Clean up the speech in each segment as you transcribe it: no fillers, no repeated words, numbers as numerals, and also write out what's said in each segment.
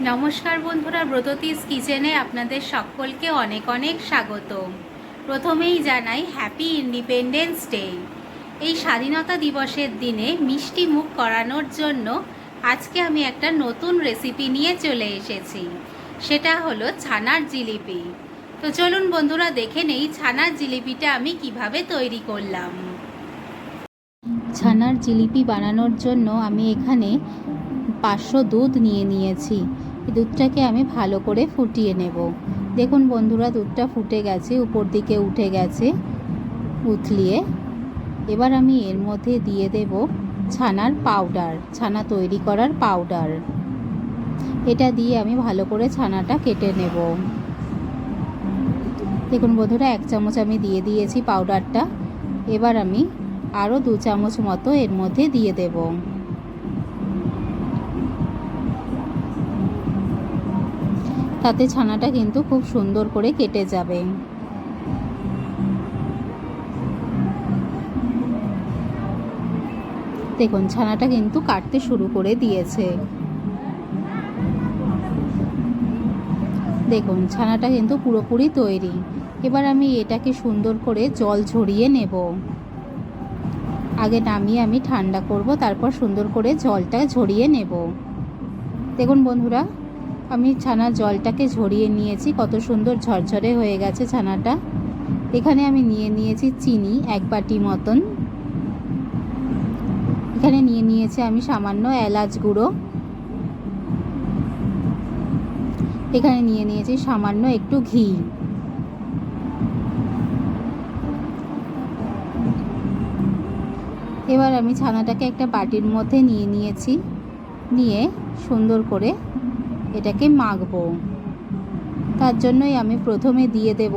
নমস্কার বন্ধুরা, ব্রততিস কিচেনে আপনাদের সকলকে অনেক অনেক স্বাগত। প্রথমেই জানাই হ্যাপি ইন্ডিপেন্ডেন্স ডে। এই স্বাধীনতা দিবসের দিনে মিষ্টি মুখ করানোর জন্য আজকে আমি একটা নতুন রেসিপি নিয়ে চলে এসেছি। সেটা হলো ছানার জিলিপি। তো চলুন বন্ধুরা দেখে নেই ছানার জিলিপিটা আমি কিভাবে তৈরি করলাম। ছানার জিলিপি বানানোর জন্য আমি এখানে 500 দুধ নিয়ে নিয়েছি। এই দুধটাকে আমি ভালো করে ফুটিয়ে নেব। দেখুন বন্ধুরা, দুধটা ফুটে গেছে, উপর দিকে উঠে গেছে উতলিয়ে। এবার আমি এর মধ্যে দিয়ে দেব ছানার পাউডার, ছানা তৈরি করার পাউডার। এটা দিয়ে আমি ভালো করে ছানাটা কেটে নেব। দেখুন বন্ধুরা, 1 চামচ আমি দিয়ে দিয়েছি পাউডারটা। এবার আমি আরও 2 চামচ মতো এর মধ্যে দিয়ে দেব। তাতে ছানাটা কিন্তু খুব সুন্দর করে কেটে যাবে। দেখুন ছানাটা কিন্তু কাটতে শুরু করে দিয়েছে। দেখুন ছানাটা কিন্তু পুরোপুরি তৈরি। এবার আমি এটাকে সুন্দর করে জল ঝরিয়ে নেব। আগে নামিয়ে আমি ঠান্ডা করব, তারপর সুন্দর করে জলটা ঝরিয়ে নেব। দেখুন বন্ধুরা, আমি ছানার জলটাকে ঝরিয়ে নিয়েছি। কত সুন্দর ঝরঝরে হয়ে গেছে ছানাটা। এখানে আমি নিয়ে নিয়েছি চিনি 1 বাটি মতন। এখানে নিয়ে নিয়েছি আমি সামান্য এলাচ গুঁড়ো। এখানে নিয়ে নিয়েছি সামান্য একটু ঘি। এবার আমি ছানাটাকে একটা বাটির মধ্যে নিয়ে নিয়েছি। নিয়ে সুন্দর করে এটাকে মাখবো। তার জন্যই আমি প্রথমে দিয়ে দেব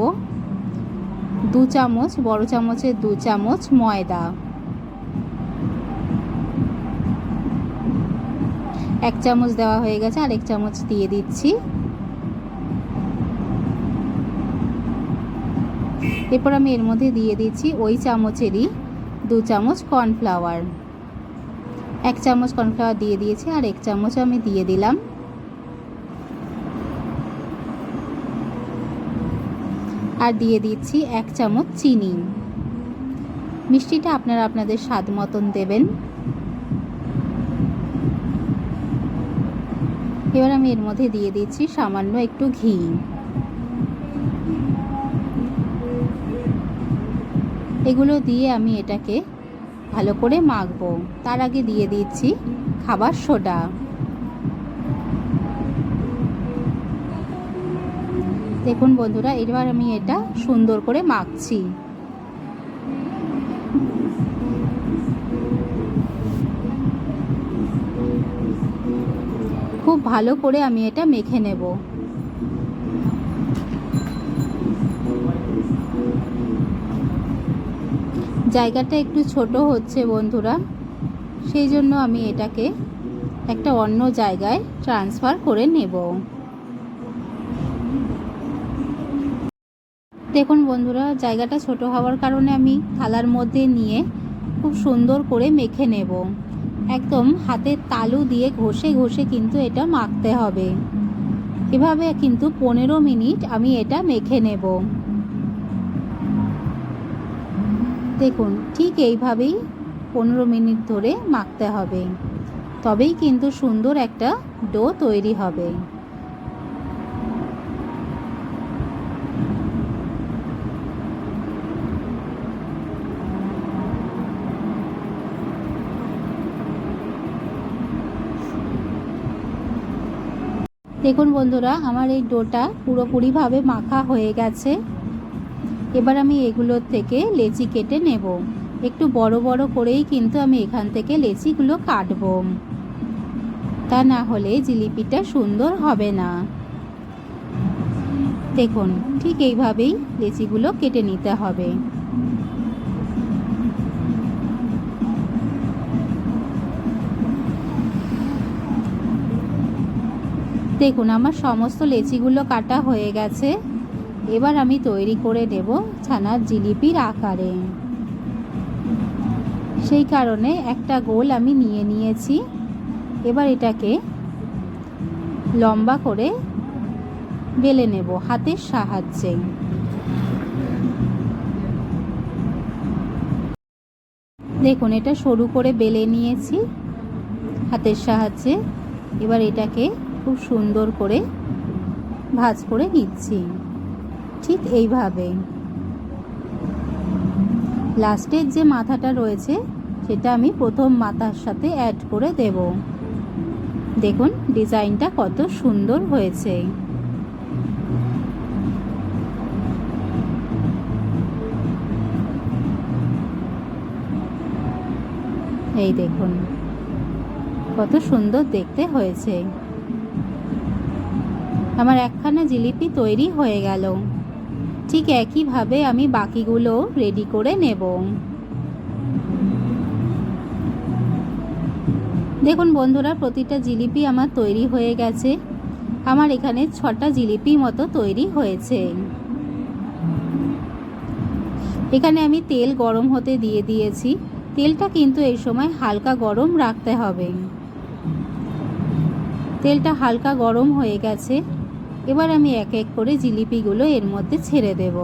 2 চামচ, বড় চামচের 2 চামচ ময়দা। 1 চামচ দেওয়া হয়ে গেছে, আর 1 চামচ দিয়ে দিচ্ছি। এরপর আমি এর মধ্যে দিয়ে দিচ্ছি ওই চামচেরই 2 চামচ কর্নফ্লাওয়ার। 1 চামচ কর্নফ্লাওয়ার দিয়ে দিয়েছি, আর 1 চামচ আমি দিয়ে দিলাম। আর দিয়ে দিচ্ছি 1 চামচ চিনি। মিষ্টিটা আপনারা আপনাদের স্বাদ মতন দেবেন। এবার আমি এর মধ্যে দিয়ে দিচ্ছি সামান্য একটু ঘি। এগুলো দিয়ে আমি এটাকে ভালো করে মাখবো। তার আগে দিয়ে দিচ্ছি খাবার সোডা। দেখুন বন্ধুরা, এবার আমি এটা সুন্দর করে মাখছি। খুব ভালো করে আমি এটা মেখে নেব। জায়গাটা একটু ছোট হচ্ছে বন্ধুরা, সেই জন্য আমি এটাকে একটা অন্য জায়গায় ট্রান্সফার করে নেব। দেখুন বন্ধুরা, জায়গাটা ছোট হওয়ার কারণে আমি থালার মধ্যে নিয়ে খুব সুন্দর করে মেখে নেব। একদম হাতের তালু দিয়ে ঘষে ঘষে কিন্তু এটা মাখতে হবে। এভাবে কিন্তু 15 মিনিট আমি এটা মেখে নেব। দেখুন ঠিক এইভাবেই 15 মিনিট ধরে মাখতে হবে, তবেই কিন্তু সুন্দর একটা ডো তৈরি হবে। দেখুন বন্ধুরা, আমার এই ডোটা পুরোপুরিভাবে মাখা হয়ে গেছে। এবার আমি এগুলোর থেকে লেচি কেটে নেব। একটু বড় বড় করেই কিন্তু আমি এখান থেকে লেচিগুলো কাটবো, তা না হলে জিলিপিটা সুন্দর হবে না। দেখুন ঠিক এইভাবেই লেচিগুলো কেটে নিতে হবে। দেখুন আমার সমস্ত লেচিগুলো কাটা হয়ে গেছে। এবার আমি তৈরি করে নেব ছানার জিলিপির আকারে। সেই কারণে একটা গোল আমি নিয়ে নিয়েছি। এবার এটাকে লম্বা করে বেলে নেব হাতের সাহায্যে। দেখুন এটা সরু করে বেলে নিয়েছি হাতের সাহায্যে। এবার এটাকে খুব সুন্দর করে ভাঁজ করে নিচ্ছি, ঠিক এইভাবে। লাস্টের যে মাথাটা রয়েছে সেটা আমি প্রথম মাথার সাথে অ্যাড করে দেব। দেখুন ডিজাইনটা কত সুন্দর হয়েছে। এই দেখুন কত সুন্দর দেখতে হয়েছে। আমার একখানা জিলিপি তৈরি হয়ে গেল। ঠিক একইভাবে আমি বাকিগুলো রেডি করে নেব। দেখুন বন্ধুরা, প্রতিটা জিলিপি আমার তৈরি হয়ে গেছে। আমার এখানে 6টা জিলিপি মতো তৈরি হয়েছে। এখানে আমি তেল গরম হতে দিয়ে দিয়েছি। তেলটা কিন্তু এই সময় হালকা গরম রাখতে হবে। তেলটা হালকা গরম হয়ে গেছে। এবার আমি এক এক করে জিলিপিগুলো এর মধ্যে ছেড়ে দেব।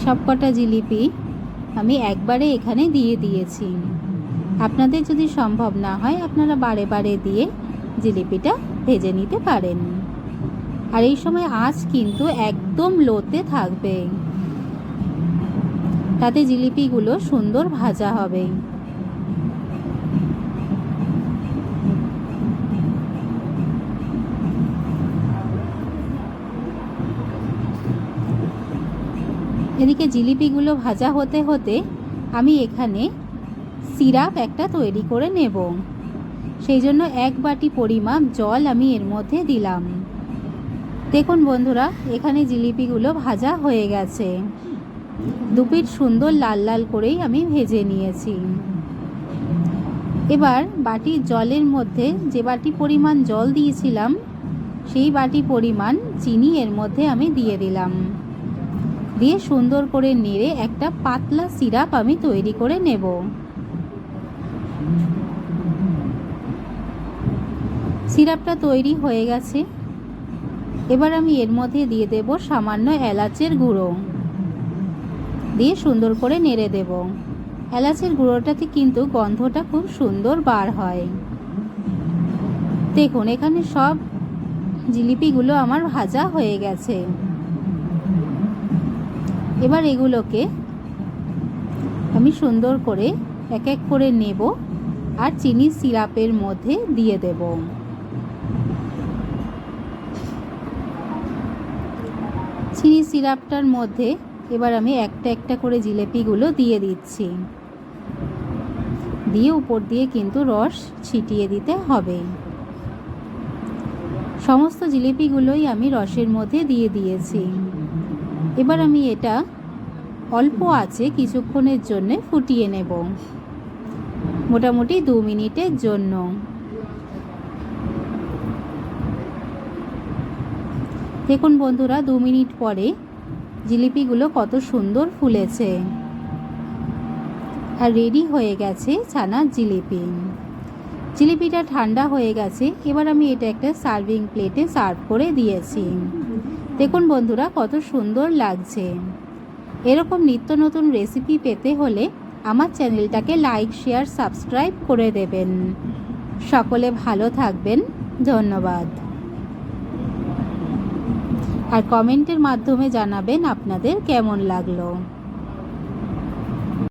সবকটা জিলিপি আমি একবারে এখানে দিয়ে দিয়েছি। আপনাদের যদি সম্ভব না হয় আপনারা বারে বারে দিয়ে জিলিপিটা ভেজে নিতে পারেন। আর এই সময় আঁচ কিন্তু একদম লোতে থাকবে, তাতে জিলিপিগুলো সুন্দর ভাজা হবে। এদিকে জিলিপিগুলো ভাজা হতে হতে আমি এখানে সিরাপ একটা তৈরি করে নেব। সেই জন্য 1 বাটি পরিমাপ জল আমি এর মধ্যে দিলাম। দেখুন বন্ধুরা, এখানে জিলিপিগুলো ভাজা হয়ে গেছে। দুপিঠ সুন্দর লাল লাল করেই আমি ভেজে নিয়েছি। এবার বাটির জলের মধ্যে যে বাটি পরিমাণ জল দিয়েছিলাম সেই বাটি পরিমাণ চিনি এর মধ্যে আমি দিয়ে দিলাম। দিয়ে সুন্দর করে নেড়ে একটা পাতলা সিরাপ আমি তৈরি করে নেব। সিরাপটা তৈরি হয়ে গেছে। এবার আমি এর মধ্যে দিয়ে দেব সামান্য এলাচের গুঁড়ো, দিয়ে সুন্দর করে নেড়ে দেব। এলাচের গুঁড়োটাতে কিন্তু গন্ধটা খুব সুন্দর বার হয়। দেখুন এখানে সব জিলিপিগুলো আমার ভাজা হয়ে গেছে। এবার এগুলোকে আমি সুন্দর করে এক এক করে নেব আর চিনির সিরাপের মধ্যে দিয়ে দেব। চিনি সিরাপটার মধ্যে এবার আমি একটা একটা করে জিলিপিগুলো দিয়ে দিচ্ছি। দিয়ে উপর দিয়ে কিন্তু রস ছিটিয়ে দিতে হবে। সমস্ত জিলিপিগুলোই আমি রসের মধ্যে দিয়ে দিয়েছি। এবার আমি এটা অল্প আঁচে কিছুক্ষণের জন্য ফুটিয়ে নেব, মোটামুটি 2 মিনিটের জন্য। দেখুন বন্ধুরা, 2 মিনিট পরে জিলিপিগুলো কত সুন্দর ফুলেছে আর রেডি হয়ে গেছে ছানার জিলিপি। জিলিপিটা ঠান্ডা হয়ে গেছে। এবার আমি এটা একটা সার্ভিং প্লেটে সার্ভ করে দিয়েছি। দেখুন বন্ধুরা কত সুন্দর লাগছে। এরকম নিত্য নতুন রেসিপি পেতে হলে আমার চ্যানেলটাকে লাইক, শেয়ার, সাবস্ক্রাইব করে দেবেন। সকলে ভালো থাকবেন। ধন্যবাদ। আর কমেন্টের মাধ্যমে জানাবেন আপনাদের কেমন লাগলো।